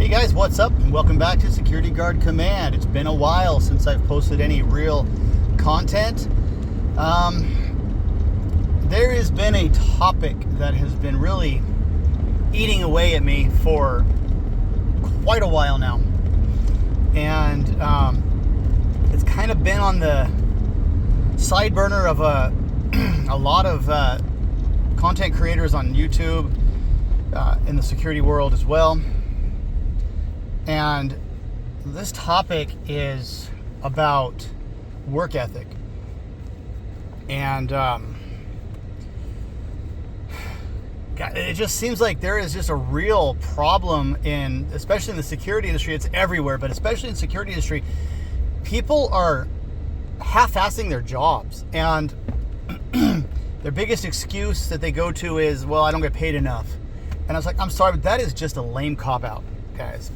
Hey guys, what's up? Welcome back to Security Guard Command. It's been a while since I've posted any real content. There has been a topic that has been really eating away at me for quite a while now. And it's kind of been on the side burner of a lot of content creators on YouTube, in the security world as well. And this topic is about work ethic. And it just seems like there is just a real problem especially in the security industry. It's everywhere, but especially in the security industry, people are half-assing their jobs. And their biggest excuse that they go to is, well, I don't get paid enough. And I was like, I'm sorry, but that is just a lame cop-out, guys.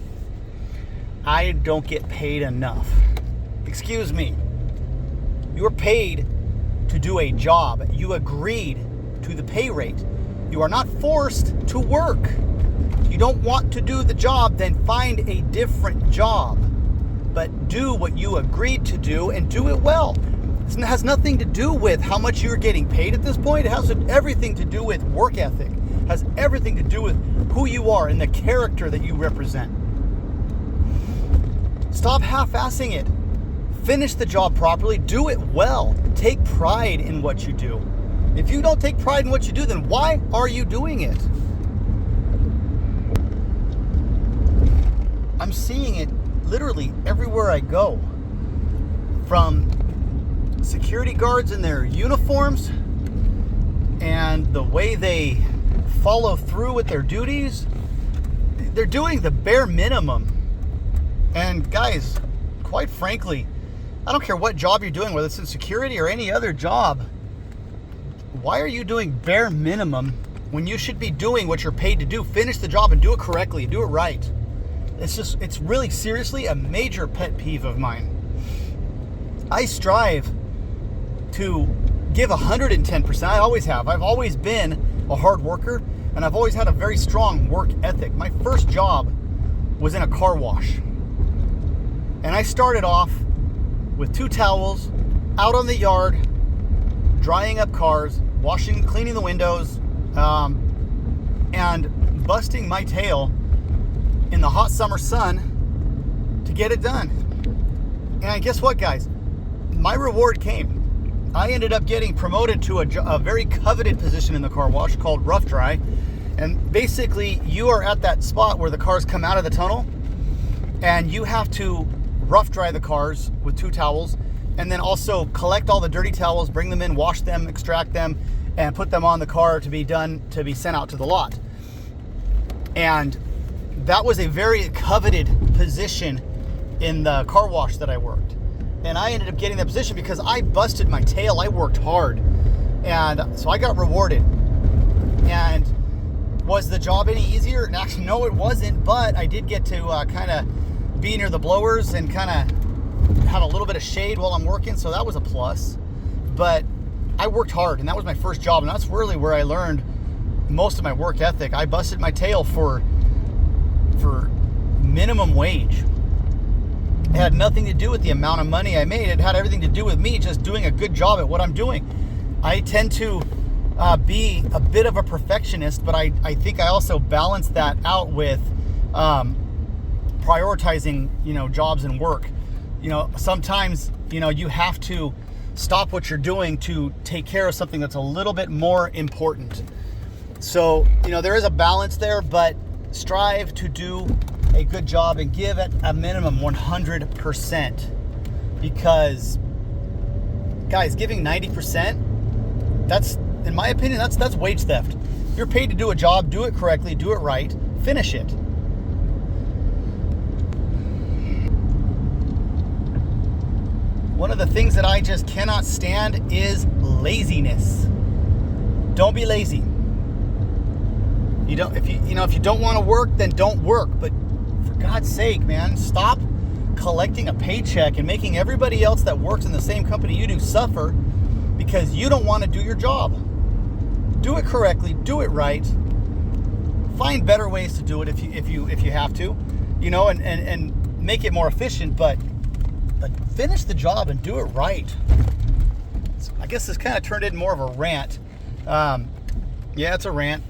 I don't get paid enough. Excuse me. You are paid to do a job. You agreed to the pay rate. You are not forced to work. If you don't want to do the job, then find a different job. But do what you agreed to do and do it well. It has nothing to do with how much you're getting paid at this point. It has everything to do with work ethic. It has everything to do with who you are and the character that you represent. Stop half-assing it. Finish the job properly. Do it well. Take pride in what you do. If you don't take pride in what you do, then why are you doing it? I'm seeing it literally everywhere I go. From security guards in their uniforms and the way they follow through with their duties. They're doing the bare minimum. And guys, quite frankly, I don't care what job you're doing, whether it's in security or any other job. Why are you doing bare minimum when you should be doing what you're paid to do? Finish the job and do it correctly, do it right. It's really seriously a major pet peeve of mine. I strive to give 110%. I always have. I've always been a hard worker, and I've always had a very strong work ethic. My first job was in a car wash. And I started off with 2 towels, out on the yard, drying up cars, cleaning the windows, and busting my tail in the hot summer sun to get it done. And guess what, guys? My reward came. I ended up getting promoted to a very coveted position in the car wash called rough dry. And basically, you are at that spot where the cars come out of the tunnel, and you have to rough dry the cars with 2 towels, and then also collect all the dirty towels, bring them in, wash them, extract them, and put them on the car to be sent out to the lot. And that was a very coveted position in the car wash that I worked. And I ended up getting that position because I busted my tail. I worked hard. And so I got rewarded. And was the job any easier? Actually, no, it wasn't, but I did get to kind of be near the blowers and kind of have a little bit of shade while I'm working, so that was a plus. But I worked hard, and that was my first job, and that's really where I learned most of my work ethic. I busted my tail for minimum wage. It had nothing to do with the amount of money I made. It had everything to do with me just doing a good job at what I'm doing. I tend to be a bit of a perfectionist, but I think I also balance that out with prioritizing, jobs and work. Sometimes, you have to stop what you're doing to take care of something that's a little bit more important. So, there is a balance there, but strive to do a good job and give it a minimum 100%. Because, guys, giving 90%, that's, in my opinion, that's wage theft. If you're paid to do a job, do it correctly, do it right, finish it. One of the things that I just cannot stand is laziness. Don't be lazy. If you don't want to work, then don't work. But for God's sake, man, stop collecting a paycheck and making everybody else that works in the same company you do suffer because you don't want to do your job. Do it correctly, do it right. Find better ways to do it if you have to. and make it more efficient, but finish the job and do it right. So I guess this kind of turned into more of a rant. Yeah, it's a rant.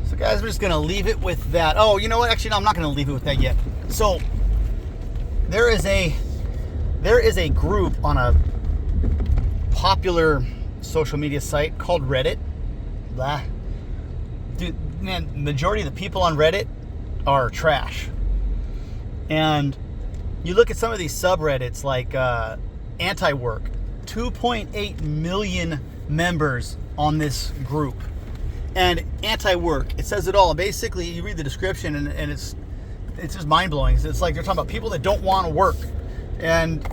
So guys, I'm just going to leave it with that. Oh, you know what? Actually, no, I'm not going to leave it with that yet. So there is a group on a popular social media site called Reddit. Blah. Dude, man, majority of the people on Reddit are trash. And you look at some of these subreddits like anti-work, 2.8 million members on this group. And anti-work, it says it all. Basically, you read the description and it's just mind-blowing. It's like they're talking about people that don't want to work, and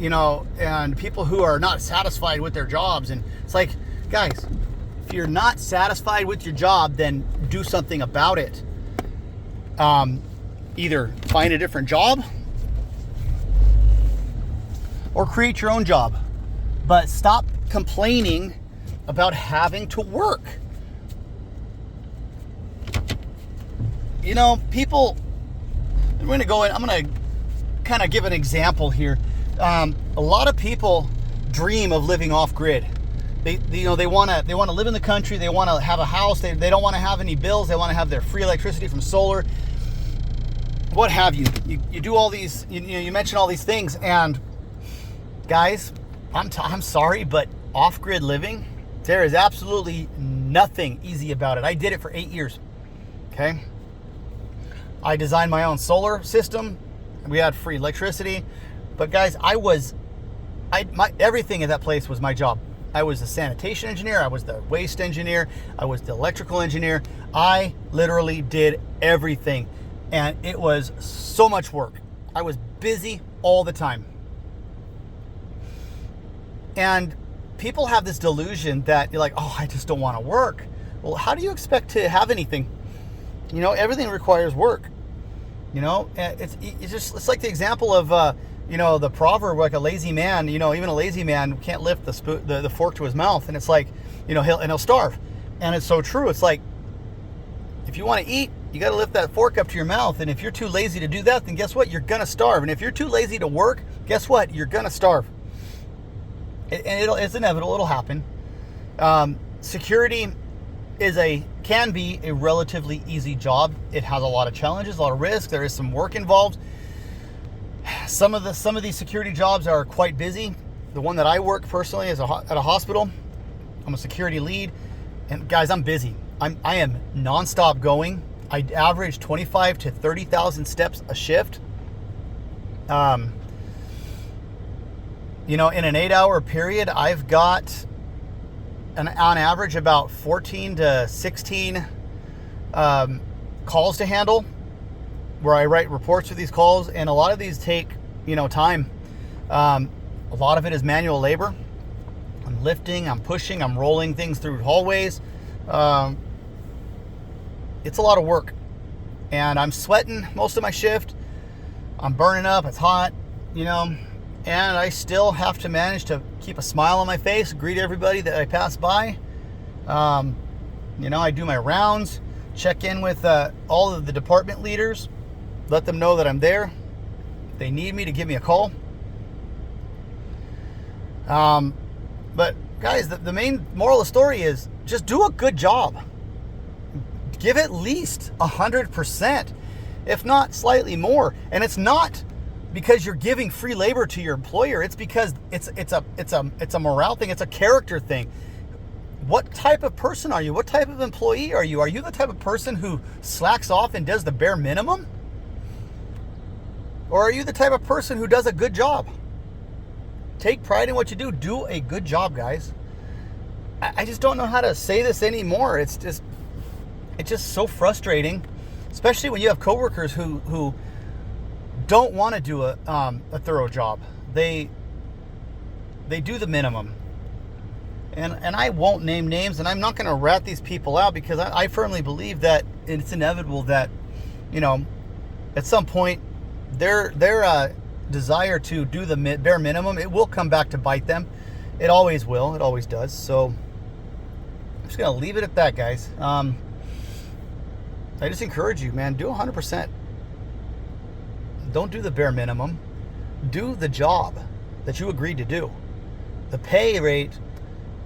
and people who are not satisfied with their jobs. And it's like, guys, if you're not satisfied with your job, then do something about it. Either find a different job or create your own job. But stop complaining about having to work. People, I'm going to kind of give an example here. A lot of people dream of living off grid. They want to live in the country. They want to have a house. They don't want to have any bills. They want to have their free electricity from solar. What have you? You do all these. You mention all these things, and guys, I'm sorry, but off-grid living, there is absolutely nothing easy about it. I did it for 8 years. Okay. I designed my own solar system. We had free electricity, but guys, everything at that place was my job. I was the sanitation engineer. I was the waste engineer. I was the electrical engineer. I literally did everything, and it was so much work. I was busy all the time. And people have this delusion that you're like, oh, I just don't want to work. Well, how do you expect to have anything? Everything requires work. It's like the example of the proverb, like a lazy man. Even a lazy man can't lift the fork to his mouth, and it's like, he'll starve. And it's so true. It's like, if you want to eat, you got to lift that fork up to your mouth. And if you're too lazy to do that, then guess what? You're gonna starve. And if you're too lazy to work, guess what? You're gonna starve. And it's inevitable. It'll happen. Security can be a relatively easy job. It has a lot of challenges, a lot of risks. There is some work involved. Some of these security jobs are quite busy. The one that I work personally is at a hospital. I'm a security lead, and guys, I'm busy. I am nonstop going. I average 25 to 30,000 steps a shift. In an 8-hour period, I've got on average about 14 to 16 calls to handle, where I write reports for these calls, and a lot of these take time. A lot of it is manual labor. I'm lifting, I'm pushing, I'm rolling things through hallways. It's a lot of work, and I'm sweating most of my shift. I'm burning up, it's hot, and I still have to manage to keep a smile on my face, greet everybody that I pass by. I do my rounds, check in with all of the department leaders, let them know that I'm there. If they need me, to give me a call. But guys, the main moral of the story is just do a good job. Give at least 100%, if not slightly more. And it's not because you're giving free labor to your employer. It's because it's a morale thing. It's a character thing. What type of person are you? What type of employee are you? Are you the type of person who slacks off and does the bare minimum? Or are you the type of person who does a good job? Take pride in what you do. Do a good job, guys. I just don't know how to say this anymore. It's just so frustrating, especially when you have coworkers who don't want to do a thorough job. They do the minimum. And I won't name names, and I'm not going to rat these people out, because I firmly believe that it's inevitable that, at some point, their desire to do the bare minimum, it will come back to bite them. It always will. It always does. So I'm just going to leave it at that, guys. I just encourage you, man, do 100%. Don't do the bare minimum. Do the job that you agreed to do. The pay rate,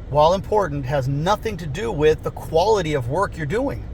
while important, has nothing to do with the quality of work you're doing.